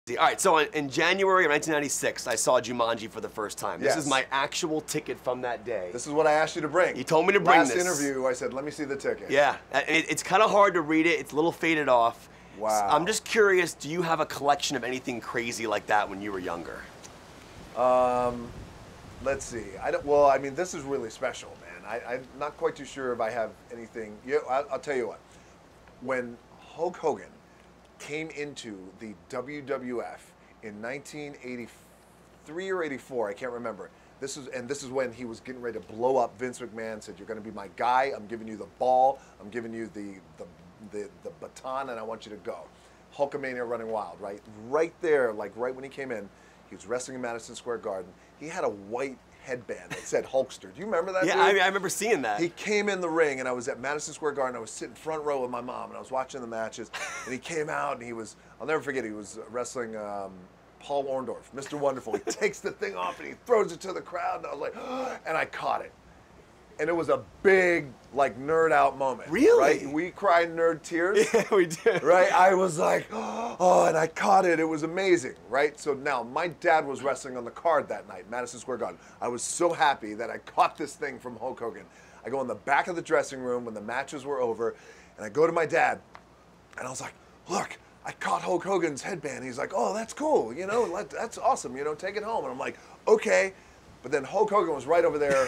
All right, so in January of 1996, I saw Jumanji for the first time. This is my actual ticket from that day. This is what I asked you to bring. You told me to bring this. Last interview, I said, let me see the ticket. Yeah, it's kind of hard to read it. It's a little faded off. Wow. I'm just curious, do you have a collection of anything crazy like that when you were younger? Let's see. Well, I mean, this is really special, man. I'm not quite too sure if I have anything. Yeah, I'll tell you what. When Hulk Hogan came into the WWF in 1983 or 84, I can't remember. This is when he was getting ready to blow up. Vince McMahon said, "You're going to be my guy. I'm giving you the ball. I'm giving you the baton, and I want you to go." Hulkamania running wild, right? Right there, like right when he came in, he was wrestling in Madison Square Garden. He had a white headband that said Hulkster. Do you remember that? Yeah, I remember seeing that. He came in the ring, and I was at Madison Square Garden. I was sitting front row with my mom, and I was watching the matches. And he came out, and he was, I'll never forget, he was wrestling Paul Orndorff, Mr. Wonderful. He takes the thing off, and he throws it to the crowd, and I was like, and I caught it. And it was a big, like, nerd out moment. Really? Right? We cried nerd tears. Yeah, we did. Right? I was like, oh, and I caught it. It was amazing, right? So now, my dad was wrestling on the card that night, Madison Square Garden. I was so happy that I caught this thing from Hulk Hogan. I go in the back of the dressing room when the matches were over, and I go to my dad, and I was like, look, I caught Hulk Hogan's headband. He's like, oh, that's cool, you know, that's awesome, you know, take it home. And I'm like, okay. But then Hulk Hogan was right over there,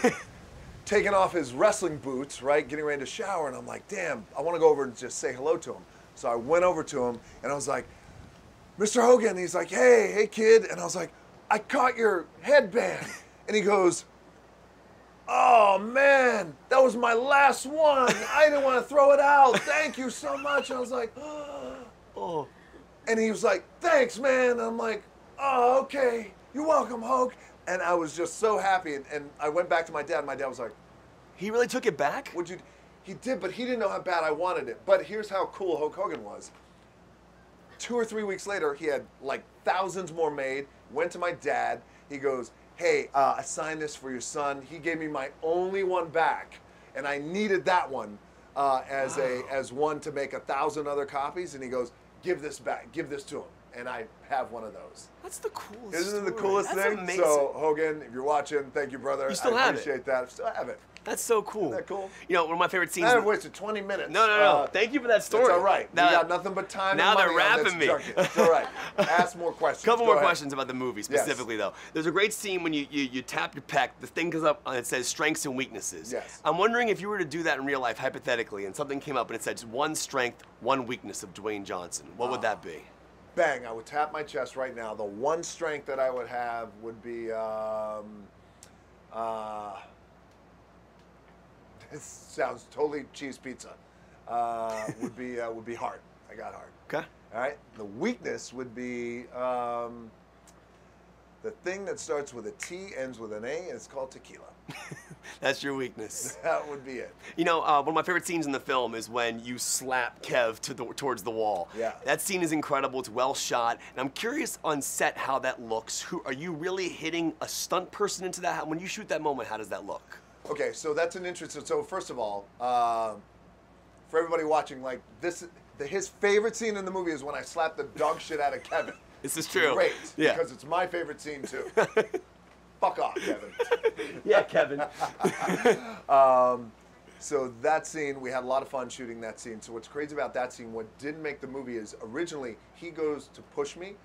taking off his wrestling boots, right, getting ready to shower, and I'm like, damn, I want to go over and just say hello to him. So I went over to him, and I was like, Mr. Hogan, and he's like, hey kid, and I was like, I caught your headband. And he goes, oh man, that was my last one. I didn't want to throw it out. Thank you so much. And I was like, oh. And he was like, thanks, man. And I'm like, oh, okay. You're welcome, Hulk. And I was just so happy, and I went back to my dad, and my dad was like, he really took it back? He did, but he didn't know how bad I wanted it. But here's how cool Hulk Hogan was. 2 or 3 weeks later, he had like thousands more made, went to my dad, he goes, hey, I signed this for your son. He gave me my only one back, and I needed that one as one to make 1,000 other copies, and he goes, give this back, give this to him. And I have one of those. That's the coolest Isn't it the story. coolest That's thing? amazing. So, Hogan, if you're watching, thank you, brother. You still I have appreciate that. I still have it. That's so cool. Isn't that cool? You know, one of my favorite scenes. I've wasted 20 minutes. No. Thank you for that story. That's all right. Now, we got nothing but time now and money they're rapping on me. this junket. It's all right. Ask more questions. Couple Go more ahead. questions about the movie specifically, though. There's a great scene when you tap your pec, the thing comes up and it says strengths and weaknesses. Yes. I'm wondering if you were to do that in real life, hypothetically, and something came up and it said one strength, one weakness of Dwayne Johnson. What would that be? Bang, I would tap my chest right now. The one strength that I would have would be, this sounds totally cheese pizza, would be Hart. I got Hart. Okay. All right. The weakness would be the thing that starts with a T, ends with an A, and it's called tequila. That's your weakness. That would be it. You know, one of my favorite scenes in the film is when you slap Kev towards the wall. Yeah. That scene is incredible. It's well shot. And I'm curious on set how that looks. Are you really hitting a stunt person into that? When you shoot that moment, how does that look? Okay, so that's an interesting. So first of all, for everybody watching, like his favorite scene in the movie is when I slap the dog shit out of Kevin. This is true. Great, yeah. Because it's my favorite scene too. Fuck off, Kevin. Yeah, Kevin. So that scene, we had a lot of fun shooting that scene. So what's crazy about that scene, what didn't make the movie is originally he goes to push me,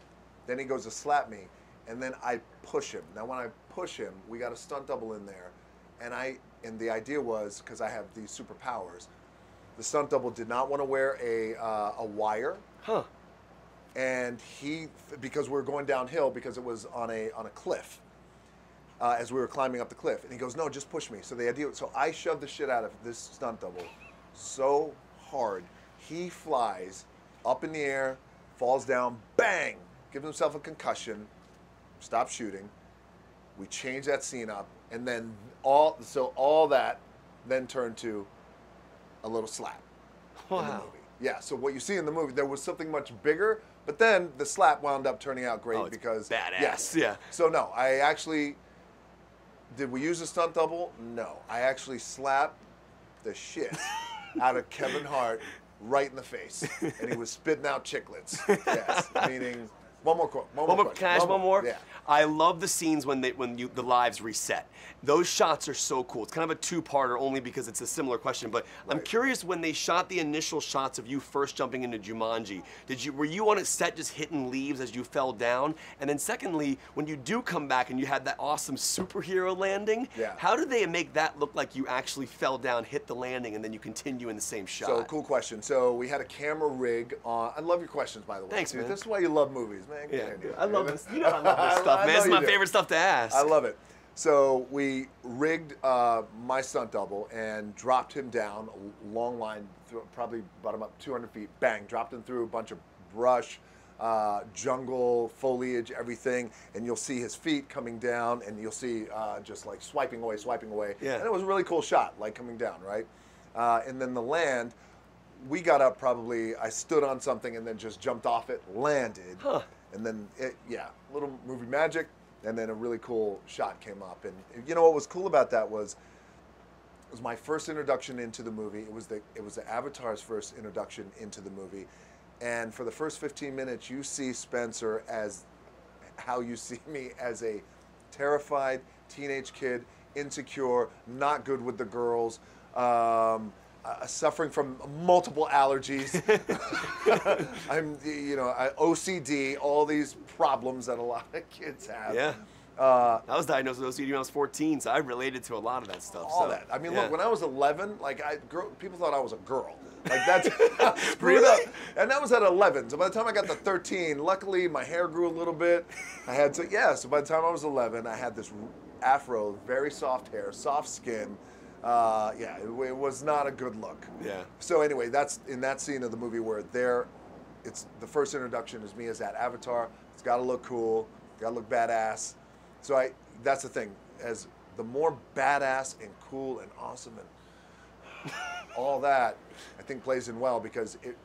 then he goes to slap me, and then I push him. Now when I push him, we got a stunt double in there, and the idea was, because I have these superpowers, the stunt double did not want to wear a wire. Huh. And because we were going downhill, because it was on a cliff, as we were climbing up the cliff, and he goes, no, just push me. So I shoved the shit out of this stunt double so hard, he flies up in the air, falls down, bang, gives himself a concussion, stops shooting. We changed that scene up, and then all that then turned to a little slap in the movie. Yeah, so what you see in the movie, there was something much bigger, but then the slap wound up turning out great because badass. Yes. Yeah. So no, did we use a stunt double? No. I actually slapped the shit out of Kevin Hart right in the face, and he was spitting out chiclets. Yes, meaning One more question. Can I ask one more? Yeah. I love the scenes when the lives reset. Those shots are so cool. It's kind of a two-parter only because it's a similar question. But I'm curious, when they shot the initial shots of you first jumping into Jumanji, were you on a set just hitting leaves as you fell down? And then secondly, when you do come back and you had that awesome superhero landing, how do they make that look like you actually fell down, hit the landing, and then you continue in the same shot? So cool question. So we had a camera rig on. I love your questions, by the way. Thanks, man. This is why you love movies, man. Yeah, I love this. You know I love this stuff, man. It's my favorite stuff to ask. I love it. So we rigged my stunt double and dropped him down a long line, probably brought him up 200 feet, bang, dropped him through a bunch of brush, jungle, foliage, everything, and you'll see his feet coming down, and you'll see just like swiping away. Yeah. And it was a really cool shot, like coming down, right? And then the land, we got up probably, I stood on something and then just jumped off it, landed, and then, little movie magic. And then a really cool shot came up, and you know what was cool about that was it was my first introduction into the movie. It was the Avatar's first introduction into the movie, and for the first 15 minutes, you see Spencer as how you see me, as a terrified teenage kid, insecure, not good with the girls, suffering from multiple allergies. I'm, OCD, all these problems that a lot of kids have. Yeah. I was diagnosed with OCD when I was 14, so I related to a lot of that stuff. All that. I mean, look, when I was 11, like people thought I was a girl. Like that's really? And that was at 11. So by the time I got to 13, luckily my hair grew a little bit. So by the time I was 11, I had this afro, very soft hair, soft skin. It was not a good look. Yeah. So anyway, that's in that scene of the movie where it's the first introduction is me as that avatar. It's got to look cool, got to look badass. So that's the thing. As the more badass and cool and awesome and all that, I think plays in well because it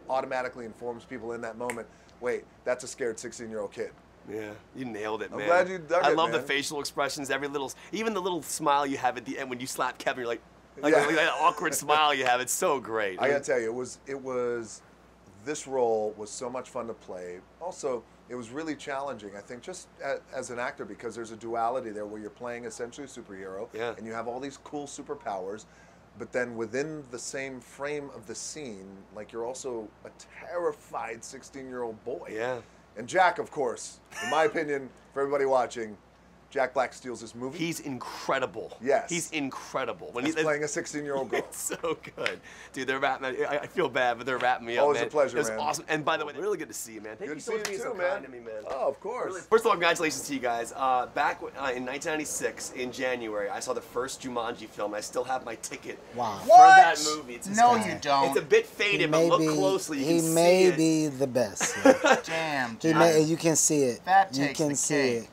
automatically informs people in that moment. Wait, that's a scared 16-year-old kid. Yeah, you nailed it, man. I'm glad you dug it, I love man. the facial expressions, even the little smile you have at the end when you slap Kevin. You're like that awkward smile you have. It's so great. I gotta tell you, it was this role was so much fun to play. Also, it was really challenging, I think, just as an actor because there's a duality there where you're playing essentially a superhero, and you have all these cool superpowers, but then within the same frame of the scene, like you're also a terrified 16-year-old boy. Yeah. And Jack, of course, in my opinion, for everybody watching, Jack Black steals this movie. He's incredible. Yes. He's incredible. When he's playing a 16-year-old girl. It's so good. Dude, they're wrapping me. I feel bad, but they're wrapping me up, Always man. a pleasure, man. It was awesome. And by the way, really good to see you, man. Thank you so much for being so kind to me, man. Oh, of course. Really, first of all, congratulations to you guys. Back in 1996, in January, I saw the first Jumanji film. I still have my ticket for that movie. It's you don't. It's a bit faded, but look closely. You can see it. He may be the best. Damn, you can see it. You can see it.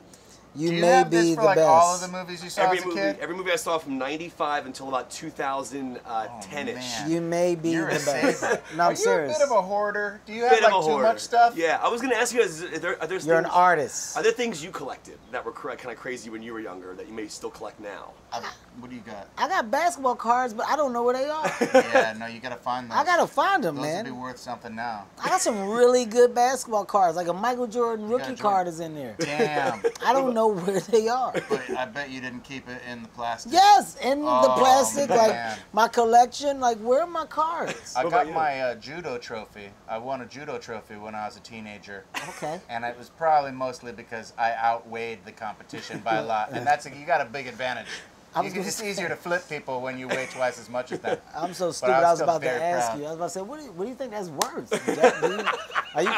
You Do you may have be this the for like best. all of the movies you saw as a kid? Every movie I saw from '95 until about 2010-ish. You may be You're the a best. saver. No, I'm Are serious. you a bit of a hoarder? Do you have like too much stuff? Yeah, I was gonna ask you guys, You're an artist. Are there things you collected that were kind of crazy when you were younger that you may still collect now? What do you got? I got basketball cards, but I don't know where they are. Yeah, no, you gotta find those. I gotta find them, those man. Those would be worth something now. I got some really good basketball cards, like a Michael Jordan rookie card is in there. Damn. I don't know where they are. But I bet you didn't keep it in the plastic. Yes, in the plastic, man. like my collection. Like, where are my cards? I got my judo trophy. I won a judo trophy when I was a teenager. Okay. And it was probably mostly because I outweighed the competition by a lot. And you got a big advantage. It's easier to flip people when you weigh twice as much as them. I'm so stupid. I was about to ask you. I was about to say, what do you think that's worth?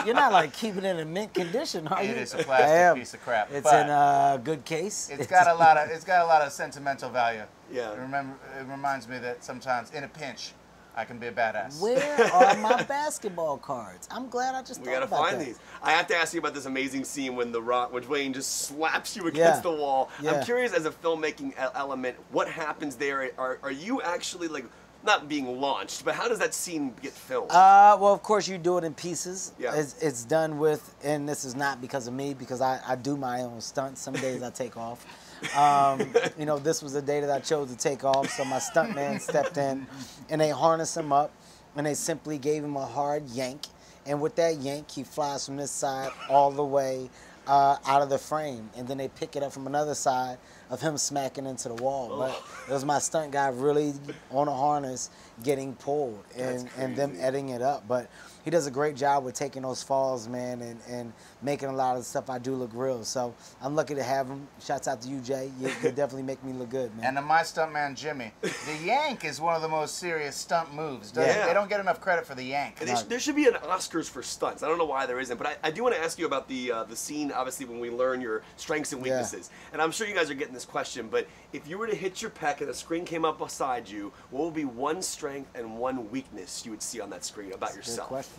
You're not like keeping it in mint condition, are you? It is a plastic piece of crap. It's in a good case. It's got a lot of sentimental value. Yeah. It reminds me that sometimes in a pinch, I can be a badass. Where are my basketball cards? I'm glad I just thought about that. We gotta find these. I have to ask you about this amazing scene when Dwayne just slaps you against the wall. Yeah. I'm curious, as a filmmaking element, what happens there? Are you actually like not being launched, but how does that scene get filmed? Well, of course, you do it in pieces. Yeah. It's done with, and this is not because of me, because I do my own stunts. Some days I take off. This was the day that I chose to take off, so my stuntman stepped in, and they harnessed him up, and they simply gave him a hard yank, And with that yank, he flies from this side all the way out of the frame. And then they pick it up from another side of him smacking into the wall. Oh. But it was my stunt guy really on a harness getting pulled and them editing it up. But he does a great job with taking those falls, man, and making a lot of the stuff I do look real. So I'm lucky to have him. Shouts out to you, Jay. You definitely make me look good, man. And to my stuntman, Jimmy, the yank is one of the most serious stunt moves. Yeah. They don't get enough credit for the yank. There should be an Oscars for stunts. I don't know why there isn't, but I do want to ask you about the scene, obviously, when we learn your strengths and weaknesses. Yeah. And I'm sure you guys are getting this question, but if you were to hit your pec and a screen came up beside you, what would be one strength and one weakness you would see on that screen about yourself? Good question.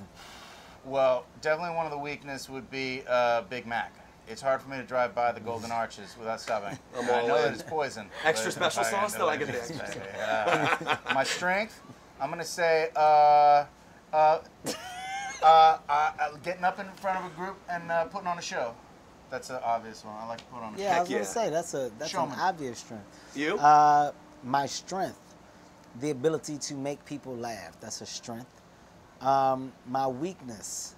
Well, definitely one of the weaknesses would be Big Mac. It's hard for me to drive by the Golden Arches without stopping. I know that it's poison. Extra special sauce, though? I get the extra special. My strength, I'm going to say getting up in front of a group and putting on a show. That's an obvious one. I like to put on a show. Yeah, I was going to say, that's an obvious strength. You? My strength, the ability to make people laugh. That's a strength. My weakness.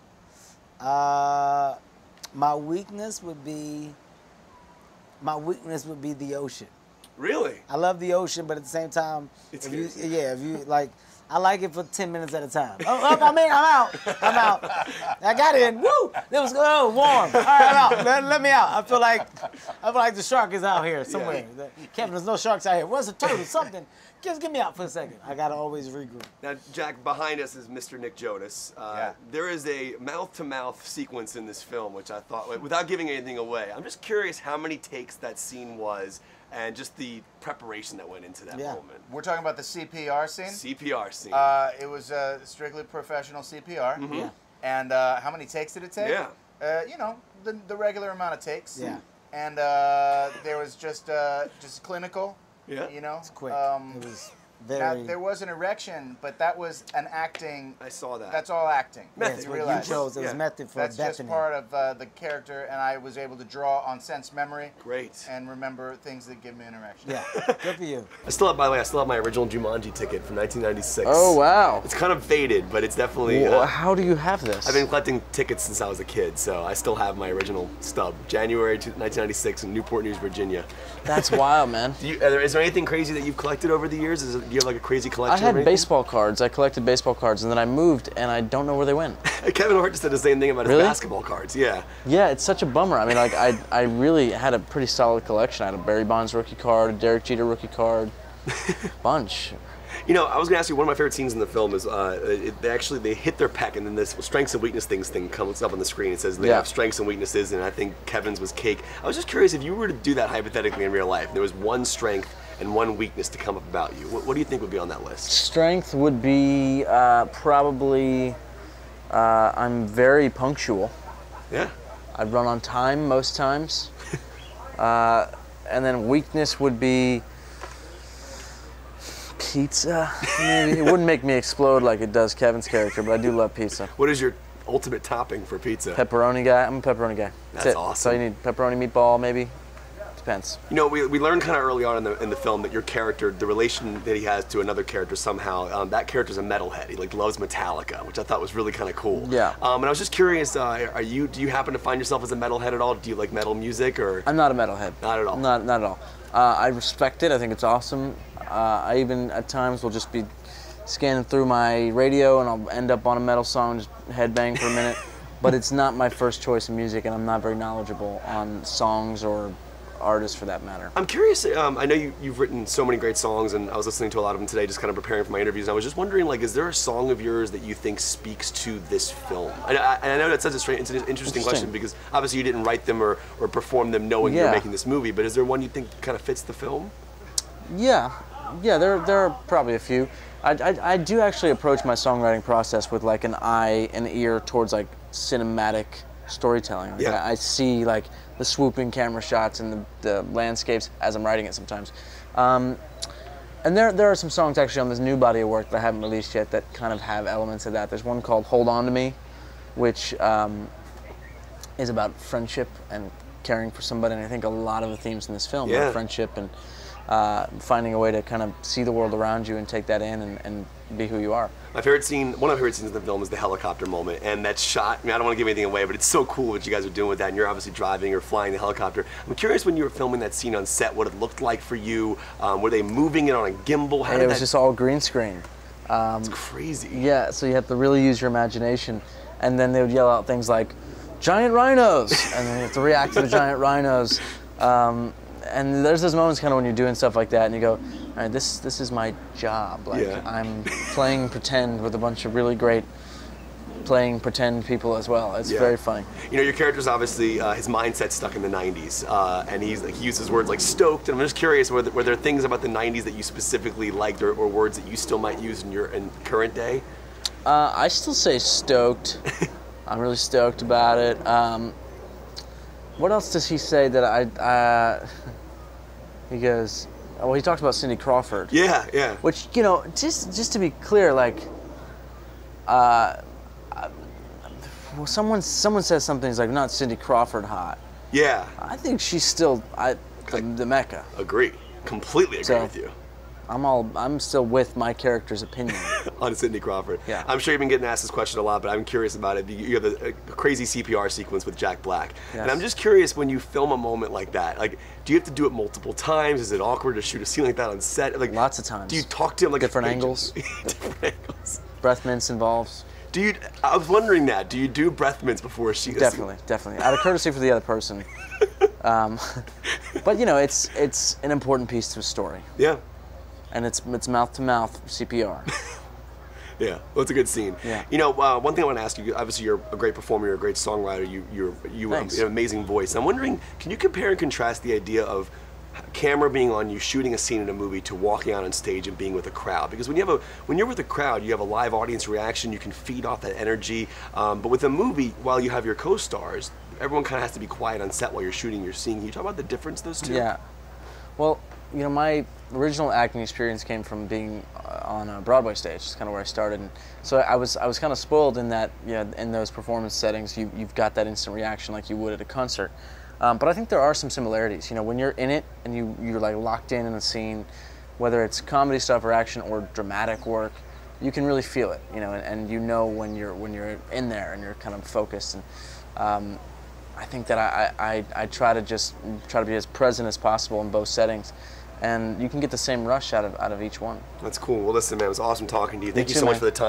My weakness would be the ocean. Really? I love the ocean, but at the same time, if you like, I like it for 10 minutes at a time. I'm out. I got in. Woo! It was warm. All right, I'm out. Let me out. I feel like the shark is out here somewhere. Yeah. Kevin, there's no sharks out here. Where's the turtle? Something. Just get me out for a second. I gotta always regroup. Now, Jack, behind us is Mr. Nick Jonas. There is a mouth-to-mouth sequence in this film, which I thought, without giving anything away, I'm just curious how many takes that scene was, and just the preparation that went into that moment. We're talking about the CPR scene? CPR scene. It was strictly professional CPR. Mm-hmm. Yeah. And how many takes did it take? Yeah. You know, the regular amount of takes. Yeah. And there was just clinical. Yeah. You know? It's quick. It was very... Now, there was an erection, but that was an acting... I saw that. That's all acting. Method. You realize. It was method for That's Bethany. just part of the character, and I was able to draw on sense memory. Great. And remember things that give me an erection. Yeah, good for you. By the way, I still have my original Jumanji ticket from 1996. Oh, wow. It's kind of faded, but it's definitely... Well, how do you have this? I've been collecting tickets since I was a kid, so I still have my original stub. January 1996 in Newport News, Virginia. That's wild, man. Is there anything crazy that you've collected over the years? Do you have like a crazy collection? I had baseball cards. I collected baseball cards, and then I moved, and I don't know where they went. Kevin Hart just said the same thing about his basketball cards. Yeah. Yeah, it's such a bummer. I mean, like I really had a pretty solid collection. I had a Barry Bonds rookie card, a Derek Jeter rookie card, bunch. You know, I was gonna ask you, one of my favorite scenes in the film is they hit their pec, and then this strengths and weakness thing comes up on the screen. It says they have strengths and weaknesses, and I think Kevin's was cake. I was just curious, if you were to do that hypothetically in real life, there was one strength and one weakness to come up about you, what do you think would be on that list? Strength would be probably I'm very punctual. Yeah. I'd run on time most times. And then weakness would be pizza, maybe. It wouldn't make me explode like it does Kevin's character, but I do love pizza. What is your ultimate topping for pizza? Pepperoni guy. I'm a pepperoni guy. That's awesome. So you need pepperoni meatball, maybe. Depends. You know, we learned kind of early on in the film that your character, the relation that he has to another character somehow, that character's a metalhead. He loves Metallica, which I thought was really kind of cool. Yeah. And I was just curious, do you happen to find yourself as a metalhead at all? Do you like metal music or? I'm not a metalhead. Not at all. Not at all. I respect it. I think it's awesome. I even at times will just be scanning through my radio and I'll end up on a metal song, just headbang for a minute. But it's not my first choice of music, and I'm not very knowledgeable on songs or artists for that matter. I'm curious, I know you've written so many great songs, and I was listening to a lot of them today just kind of preparing for my interviews, and I was just wondering, is there a song of yours that you think speaks to this film? I know that's such a strange, it's an interesting question, because obviously you didn't write them or perform them knowing you're making this movie, but is there one you think kind of fits the film? Yeah, there are probably a few. I do actually approach my songwriting process with an eye and ear towards cinematic storytelling. I see the swooping camera shots and the landscapes as I'm writing it sometimes. And there are some songs actually on this new body of work that I haven't released yet that kind of have elements of that. There's one called Hold On To Me, which is about friendship and caring for somebody, and I think a lot of the themes in this film are friendship and finding a way to kind of see the world around you and take that in and be who you are. My favorite scene, one of my favorite scenes in the film is the helicopter moment, and that shot, I mean, I don't want to give anything away, but it's so cool what you guys are doing with that, and you're obviously driving or flying the helicopter. I'm curious, when you were filming that scene on set, what it looked like for you. Were they moving it on a gimbal? It was just all green screen. It's crazy. Yeah, so you have to really use your imagination, and then they would yell out things like, "Giant rhinos!" and then you have to react to the giant rhinos. And there's those moments kind of when you're doing stuff like that, and you go, all right, this is my job. Like, I'm playing pretend with a bunch of really great playing pretend people as well. It's very funny. You know, your character's obviously, his mindset's stuck in the 90s, and he uses words like stoked, and I'm just curious, were there things about the 90s that you specifically liked, or words that you still might use in current day? I still say stoked. I'm really stoked about it. What else does he say that he goes, well, he talks about Cindy Crawford. Yeah, yeah. Which, you know, just to be clear, like, well, someone says something, he's like, not Cindy Crawford hot. Yeah. I think she's still the Mecca. Agree. Completely agree with you. I'm still with my character's opinion. On Cindy Crawford. Yeah. I'm sure you've been getting asked this question a lot, but I'm curious about it. You have a crazy CPR sequence with Jack Black. Yes. And I'm just curious, when you film a moment like that, like, do you have to do it multiple times? Is it awkward to shoot a scene like that on set? Like, lots of times. Do you talk to him like different angles? Different angles. Breath mints involves. I was wondering that. Do you do breath mints before a scene? Definitely. Out of courtesy for the other person. But you know, it's an important piece to a story. Yeah. And it's mouth to mouth CPR. Yeah, well, it's a good scene. Yeah. You know, one thing I want to ask you, obviously you're a great performer, you're a great songwriter, you have an amazing voice. I'm wondering, can you compare and contrast the idea of camera being on you, shooting a scene in a movie, to walking out on stage and being with a crowd? Because when you're with a crowd, you have a live audience reaction, you can feed off that energy. But with a movie, while you have your co-stars, everyone kind of has to be quiet on set while you're shooting, you're seeing. Can you talk about the difference, those two? Yeah. Well, you know, my original acting experience came from being on a Broadway stage. It's kind of where I started. And so I was kind of spoiled in that, in those performance settings, you've got that instant reaction like you would at a concert. But I think there are some similarities. You know, when you're in it and you're like locked in a scene, whether it's comedy stuff or action or dramatic work, you can really feel it. You know, and you know when you're in there and you're kind of focused. And I think that I try to be as present as possible in both settings. And you can get the same rush out of each one. That's cool. Well, listen, man, it was awesome talking to you. Thank you too, so much man. for the time.